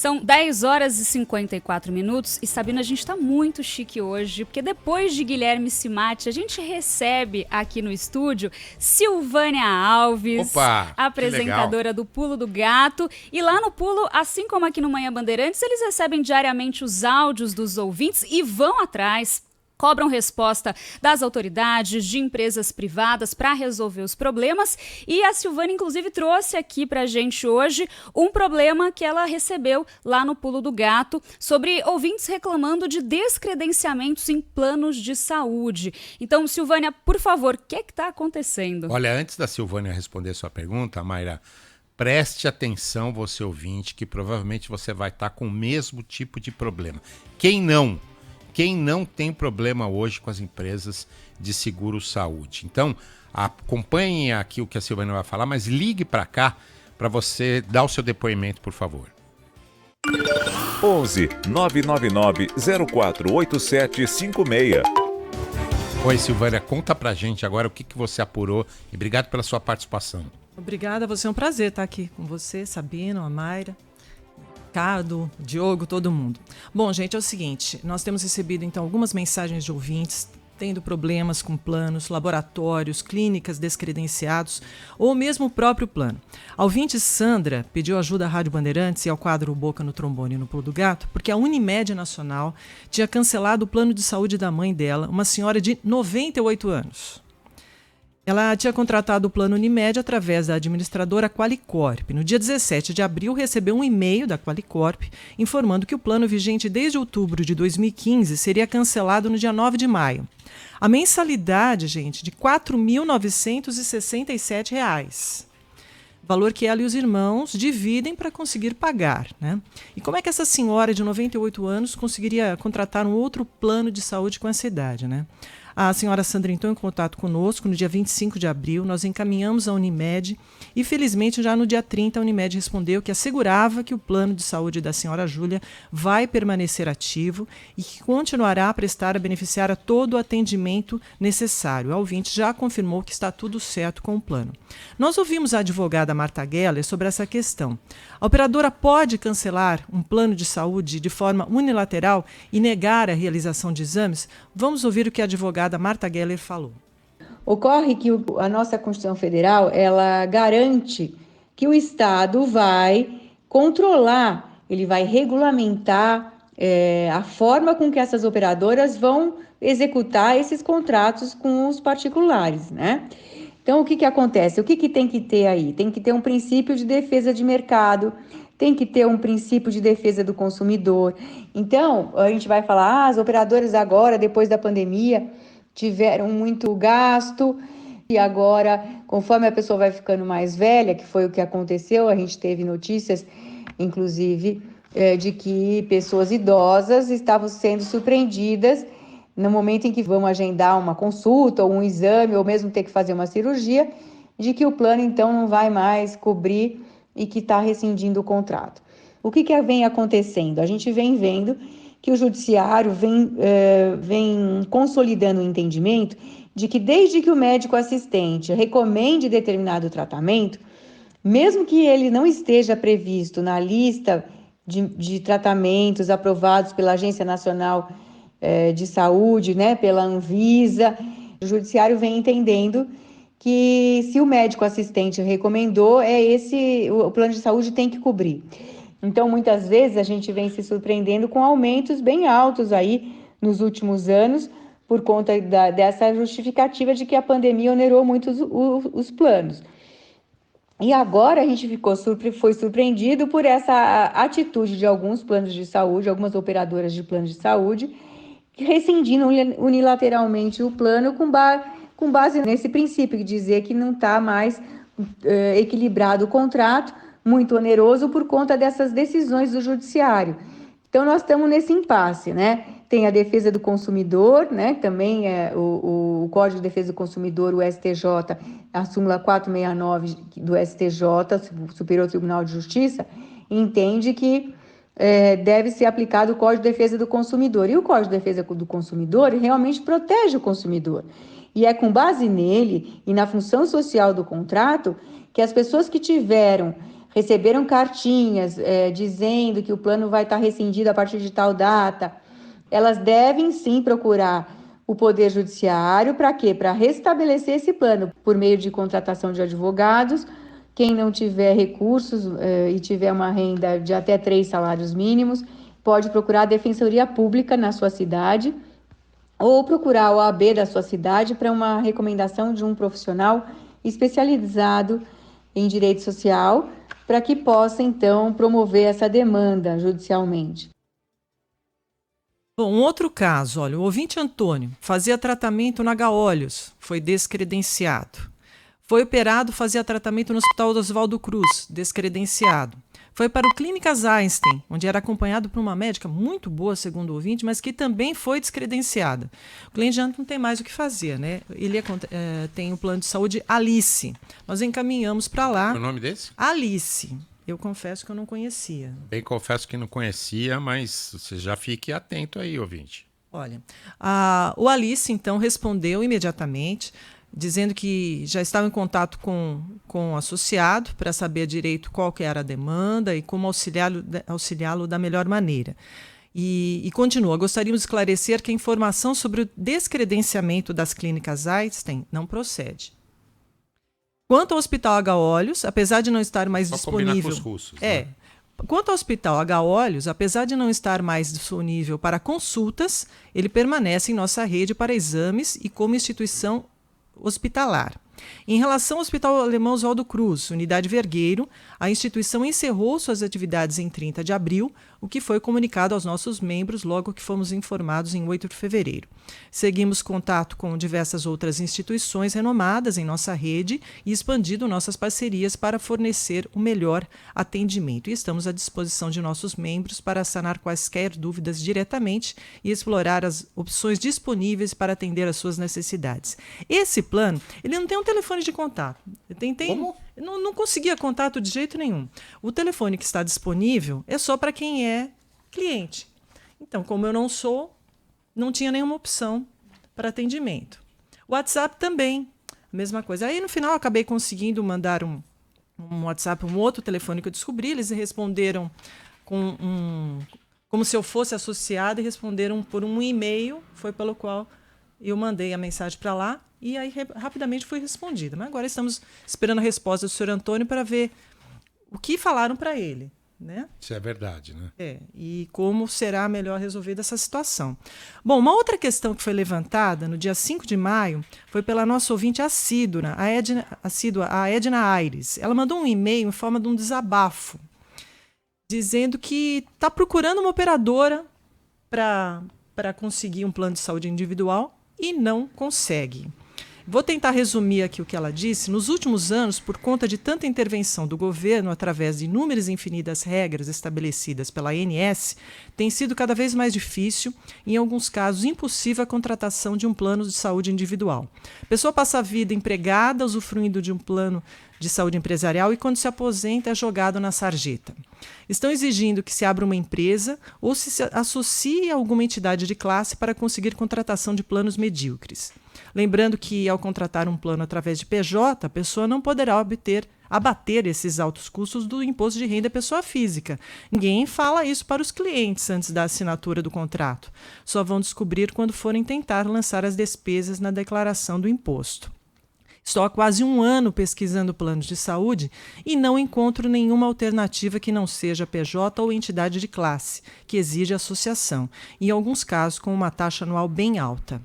São 10 horas e 54 minutos e, Sabina, a gente tá muito chique hoje, porque depois de Guilherme Cimatti, a gente recebe aqui no estúdio Silvânia Alves, Opa, apresentadora do Pulo do Gato. E lá no Pulo, assim como aqui no Manhã Bandeirantes, eles recebem diariamente os áudios dos ouvintes e vão atrás, cobram resposta das autoridades, de empresas privadas para resolver os problemas. E a Silvânia, inclusive, trouxe aqui para a gente hoje um problema que ela recebeu lá no Pulo do Gato sobre ouvintes reclamando de descredenciamentos em planos de saúde. Então, Silvânia, por favor, o que é que está acontecendo? Olha, antes da Silvânia responder sua pergunta, Mayra, preste atenção, você ouvinte, que provavelmente você vai estar com o mesmo tipo de problema. Quem não tem problema hoje com as empresas de seguro-saúde? Então, acompanhem aqui o que a Silvânia vai falar, mas ligue para cá para você dar o seu depoimento, por favor. 11 999 048756. Oi, Silvânia, conta pra gente agora o que você apurou e obrigado pela sua participação. Obrigada, você é um prazer estar aqui com você, Sabino, a Mayra, Ricardo, Diogo, todo mundo. Bom, gente, é o seguinte, nós temos recebido então algumas mensagens de ouvintes tendo problemas com planos, laboratórios, clínicas descredenciados ou mesmo o próprio plano. A ouvinte Sandra pediu ajuda à Rádio Bandeirantes e ao quadro Boca no Trombone e no Pulo do Gato, porque a Unimed Nacional tinha cancelado o plano de saúde da mãe dela, uma senhora de 98 anos. Ela tinha contratado o plano Unimed através da administradora Qualicorp. No dia 17 de abril, recebeu um e-mail da Qualicorp informando que o plano vigente desde outubro de 2015 seria cancelado no dia 9 de maio. A mensalidade, gente, de R$ 4.967. Valor que ela e os irmãos dividem para conseguir pagar, né? E como é que essa senhora de 98 anos conseguiria contratar um outro plano de saúde com essa idade, né? A senhora Sandra entrou em contato conosco no dia 25 de abril, nós encaminhamos a Unimed e, felizmente, já no dia 30, a Unimed respondeu que assegurava que o plano de saúde da senhora Júlia vai permanecer ativo e que continuará a prestar a beneficiária todo o atendimento necessário. A ouvinte já confirmou que está tudo certo com o plano. Nós ouvimos a advogada Marta Geller sobre essa questão. A operadora pode cancelar um plano de saúde de forma unilateral e negar a realização de exames? Vamos ouvir o que a advogada Marta Geller falou. Ocorre que a nossa Constituição Federal, ela garante que o Estado vai controlar, ele vai regulamentar a forma com que essas operadoras vão executar esses contratos com os particulares, né? Então, o que acontece? O que tem que ter aí? Tem que ter um princípio de defesa de mercado, tem que ter um princípio de defesa do consumidor. Então, a gente vai falar, as operadoras agora, depois da pandemia, tiveram muito gasto e agora, conforme a pessoa vai ficando mais velha, que foi o que aconteceu, a gente teve notícias, inclusive, de que pessoas idosas estavam sendo surpreendidas no momento em que vão agendar uma consulta ou um exame, ou mesmo ter que fazer uma cirurgia, de que o plano, então, não vai mais cobrir e que está rescindindo o contrato. O que vem acontecendo? A gente vem vendo que o judiciário vem consolidando o entendimento de que desde que o médico assistente recomende determinado tratamento, mesmo que ele não esteja previsto na lista de tratamentos aprovados pela Agência Nacional de Saúde, né, pela Anvisa, o judiciário vem entendendo que se o médico assistente recomendou, o plano de saúde tem que cobrir. Então, muitas vezes, a gente vem se surpreendendo com aumentos bem altos aí nos últimos anos, por conta dessa justificativa de que a pandemia onerou muito os planos. E agora a gente foi surpreendido por essa atitude de alguns planos de saúde, algumas operadoras de planos de saúde, rescindindo unilateralmente o plano com base nesse princípio, de dizer que não está mais equilibrado o contrato, muito oneroso por conta dessas decisões do judiciário. Então, nós estamos nesse impasse, né? Tem a defesa do consumidor, né? Também o Código de Defesa do Consumidor, o STJ, a súmula 469 do STJ, Superior Tribunal de Justiça, entende que deve ser aplicado o Código de Defesa do Consumidor. E o Código de Defesa do Consumidor realmente protege o consumidor. E é com base nele e na função social do contrato que as pessoas que tiveram receberam cartinhas dizendo que o plano vai estar rescindido a partir de tal data, elas devem sim procurar o Poder Judiciário. Para quê? Para restabelecer esse plano por meio de contratação de advogados. Quem não tiver recursos e tiver uma renda de até 3 salários mínimos, pode procurar a Defensoria Pública na sua cidade ou procurar a OAB da sua cidade para uma recomendação de um profissional especializado em direito social, para que possa, então, promover essa demanda judicialmente. Bom, um outro caso, olha, o ouvinte Antônio fazia tratamento na Gaolhos, foi descredenciado. Foi operado, fazia tratamento no Hospital Oswaldo Cruz, descredenciado. Foi para o Clínicas Einstein, onde era acompanhado por uma médica muito boa, segundo o ouvinte, mas que também foi descredenciada. O cliente já não tem mais o que fazer, né? Ele tem um plano de saúde Alice. Nós encaminhamos para lá. O nome desse? Alice. Eu confesso que eu não conhecia. Bem, confesso que não conhecia, mas você já fique atento aí, ouvinte. Olha, o Alice, então, respondeu imediatamente, dizendo que já estava em contato com o associado para saber direito qual que era a demanda e como auxiliá-lo da melhor maneira. E continua, gostaríamos de esclarecer que a informação sobre o descredenciamento das clínicas Einstein não procede. Quanto ao Hospital H-Olhos, apesar de não estar mais disponível... Com os russos, né? Quanto ao Hospital H-Olhos, apesar de não estar mais disponível para consultas, ele permanece em nossa rede para exames e como instituição hospitalar. Em relação ao Hospital Alemão Oswaldo Cruz, Unidade Vergueiro, a instituição encerrou suas atividades em 30 de abril, o que foi comunicado aos nossos membros logo que fomos informados em 8 de fevereiro. Seguimos contato com diversas outras instituições renomadas em nossa rede e expandido nossas parcerias para fornecer o melhor atendimento. E estamos à disposição de nossos membros para sanar quaisquer dúvidas diretamente e explorar as opções disponíveis para atender às suas necessidades. Esse plano, ele não tem um telefone de contato. Eu tentei, Como? não conseguia contato de jeito nenhum. O telefone que está disponível é só para quem é cliente. Então, como eu não sou, não tinha nenhuma opção para atendimento. O WhatsApp também, a mesma coisa. Aí, no final, eu acabei conseguindo mandar um WhatsApp, um outro telefone que eu descobri. Eles responderam como se eu fosse associada e responderam por um e-mail, foi pelo qual eu mandei a mensagem para lá. E aí rapidamente foi respondida. Mas agora estamos esperando a resposta do senhor Antônio para ver o que falaram para ele, né? Isso é verdade, né? E como será melhor resolvida essa situação. Bom, uma outra questão que foi levantada no dia 5 de maio foi pela nossa ouvinte assídua, a Edna Aires. Ela mandou um e-mail em forma de um desabafo, dizendo que está procurando uma operadora para conseguir um plano de saúde individual e não consegue. Vou tentar resumir aqui o que ela disse. Nos últimos anos, por conta de tanta intervenção do governo através de inúmeras e infinitas regras estabelecidas pela ANS, tem sido cada vez mais difícil, em alguns casos impossível, a contratação de um plano de saúde individual. A pessoa passa a vida empregada, usufruindo de um plano de saúde empresarial e, quando se aposenta, é jogado na sarjeta. Estão exigindo que se abra uma empresa ou se associe a alguma entidade de classe para conseguir contratação de planos medíocres. Lembrando que, ao contratar um plano através de PJ, a pessoa não poderá abater esses altos custos do imposto de renda pessoa física. Ninguém fala isso para os clientes antes da assinatura do contrato. Só vão descobrir quando forem tentar lançar as despesas na declaração do imposto. Estou há quase um ano pesquisando planos de saúde e não encontro nenhuma alternativa que não seja PJ ou entidade de classe, que exige associação, em alguns casos com uma taxa anual bem alta.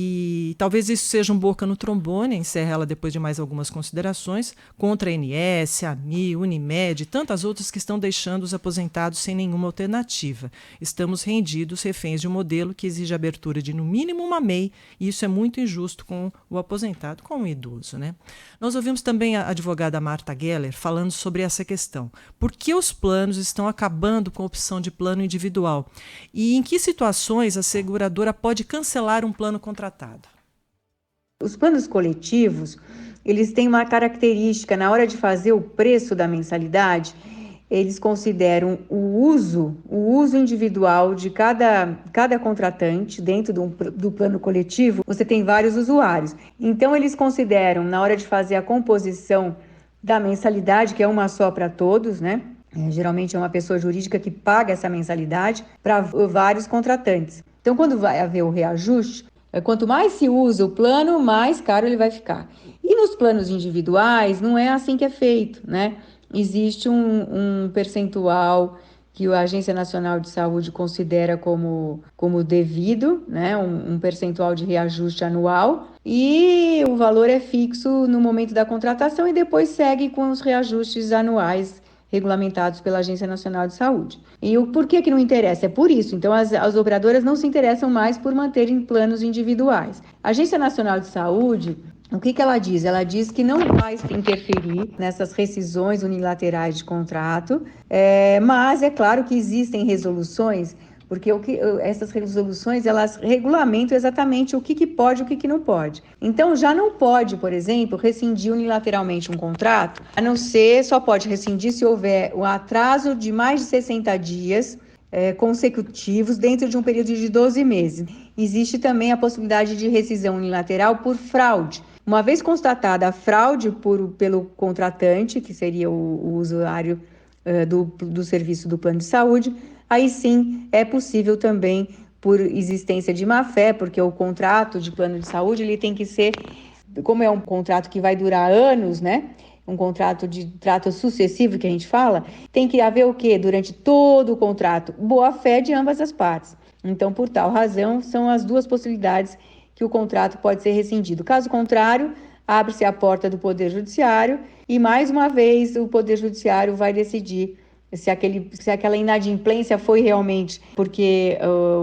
E talvez isso seja um boca no trombone, encerra ela depois de mais algumas considerações, contra a ANS, a AMI, Unimed e tantas outras que estão deixando os aposentados sem nenhuma alternativa. Estamos rendidos, reféns de um modelo que exige a abertura de no mínimo uma MEI, e isso é muito injusto com o aposentado, com o idoso, né? Nós ouvimos também a advogada Marta Geller falando sobre essa questão. Por que os planos estão acabando com a opção de plano individual? E em que situações a seguradora pode cancelar um plano contratado? Os planos coletivos, eles têm uma característica: na hora de fazer o preço da mensalidade, eles consideram o uso individual de cada contratante. Dentro do plano coletivo, você tem vários usuários. Então, eles consideram, na hora de fazer a composição da mensalidade, que é uma só para todos, né? Geralmente é uma pessoa jurídica que paga essa mensalidade para vários contratantes. Então, quando vai haver o reajuste, quanto mais se usa o plano, mais caro ele vai ficar. E nos planos individuais, não é assim que é feito, né? Existe um percentual que a Agência Nacional de Saúde considera como devido, né? Um percentual de reajuste anual, e o valor é fixo no momento da contratação e depois segue com os reajustes anuais regulamentados pela Agência Nacional de Saúde. E o porquê que não interessa? É por isso. Então, as operadoras não se interessam mais por manterem planos individuais. A Agência Nacional de Saúde, o que ela diz? Ela diz que não vai interferir nessas rescisões unilaterais de contrato, mas é claro que existem resoluções, porque essas resoluções, elas regulamentam exatamente o que pode e o que não pode. Então, já não pode, por exemplo, rescindir unilateralmente um contrato, a não ser, só pode rescindir se houver um atraso de mais de 60 dias consecutivos dentro de um período de 12 meses. Existe também a possibilidade de rescisão unilateral por fraude. Uma vez constatada a fraude pelo contratante, que seria o usuário do serviço do plano de saúde, aí sim é possível também por existência de má-fé, porque o contrato de plano de saúde ele tem que ser, como é um contrato que vai durar anos, né? Um contrato de trato sucessivo que a gente fala, tem que haver o quê? Durante todo o contrato, boa-fé de ambas as partes. Então, por tal razão, são as duas possibilidades que o contrato pode ser rescindido. Caso contrário, abre-se a porta do Poder Judiciário e, mais uma vez, o Poder Judiciário vai decidir se aquela inadimplência foi realmente porque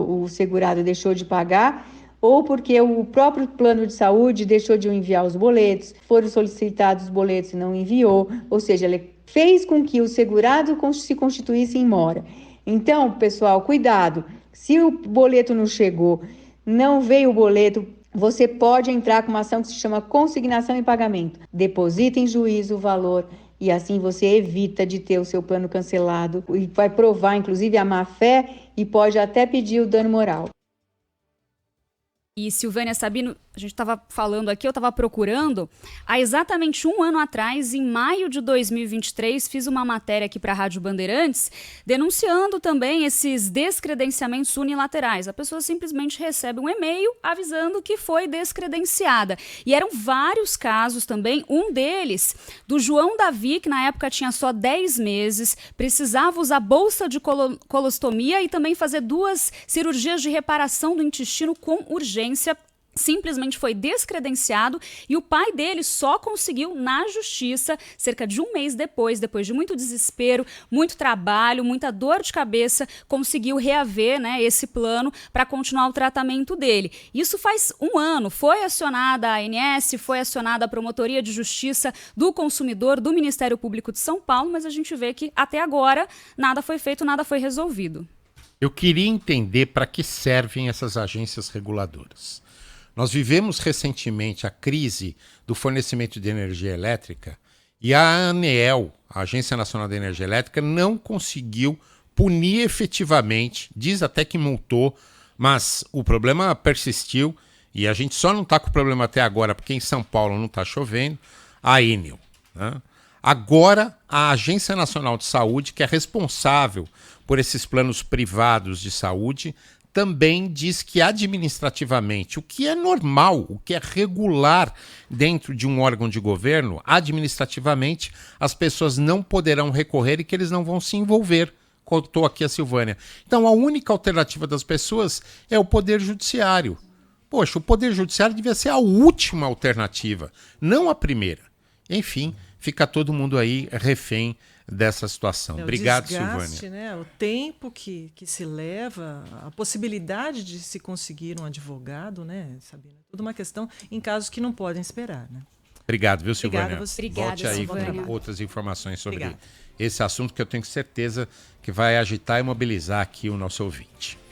o segurado deixou de pagar ou porque o próprio plano de saúde deixou de enviar os boletos, foram solicitados os boletos e não enviou, ou seja, ele fez com que o segurado se constituísse em mora. Então, pessoal, cuidado, se o boleto não chegou, não veio o boleto, você pode entrar com uma ação que se chama consignação em pagamento. Deposita em juízo o valor e assim você evita de ter o seu plano cancelado e vai provar, inclusive, a má-fé e pode até pedir o dano moral. E Silvânia Sabino, a gente estava falando aqui, eu estava procurando, há exatamente um ano atrás, em maio de 2023, fiz uma matéria aqui para a Rádio Bandeirantes, denunciando também esses descredenciamentos unilaterais. A pessoa simplesmente recebe um e-mail avisando que foi descredenciada. E eram vários casos também, um deles, do João Davi, que na época tinha só 10 meses, precisava usar bolsa de colostomia e também fazer 2 cirurgias de reparação do intestino com urgência. Simplesmente foi descredenciado e o pai dele só conseguiu na justiça, cerca de um mês depois de muito desespero, muito trabalho, muita dor de cabeça, conseguiu reaver, né, esse plano para continuar o tratamento dele. Isso faz um ano, foi acionada a ANS, foi acionada a Promotoria de Justiça do Consumidor, do Ministério Público de São Paulo, mas a gente vê que até agora nada foi feito, nada foi resolvido. Eu queria entender para que servem essas agências reguladoras. Nós vivemos recentemente a crise do fornecimento de energia elétrica e a ANEEL, a Agência Nacional de Energia Elétrica, não conseguiu punir efetivamente, diz até que multou, mas o problema persistiu e a gente só não está com o problema até agora porque em São Paulo não está chovendo, a Enel, né? Agora, a Agência Nacional de Saúde, que é responsável por esses planos privados de saúde, também diz que administrativamente, o que é normal, o que é regular dentro de um órgão de governo, administrativamente as pessoas não poderão recorrer e que eles não vão se envolver. Contou aqui a Silvânia. Então a única alternativa das pessoas é o Poder Judiciário. Poxa, o Poder Judiciário devia ser a última alternativa, não a primeira. Enfim, fica todo mundo aí refém dessa situação. Obrigado, desgaste, Silvânia. Né? O tempo que se leva, a possibilidade de se conseguir um advogado, né, Sabina? Tudo uma questão em casos que não podem esperar, né? Obrigado, viu, Silvânia? Obrigada a você. Obrigada, Volte aí Silvânia. com outras informações sobre Obrigada. esse assunto que eu tenho certeza que vai agitar e mobilizar aqui o nosso ouvinte.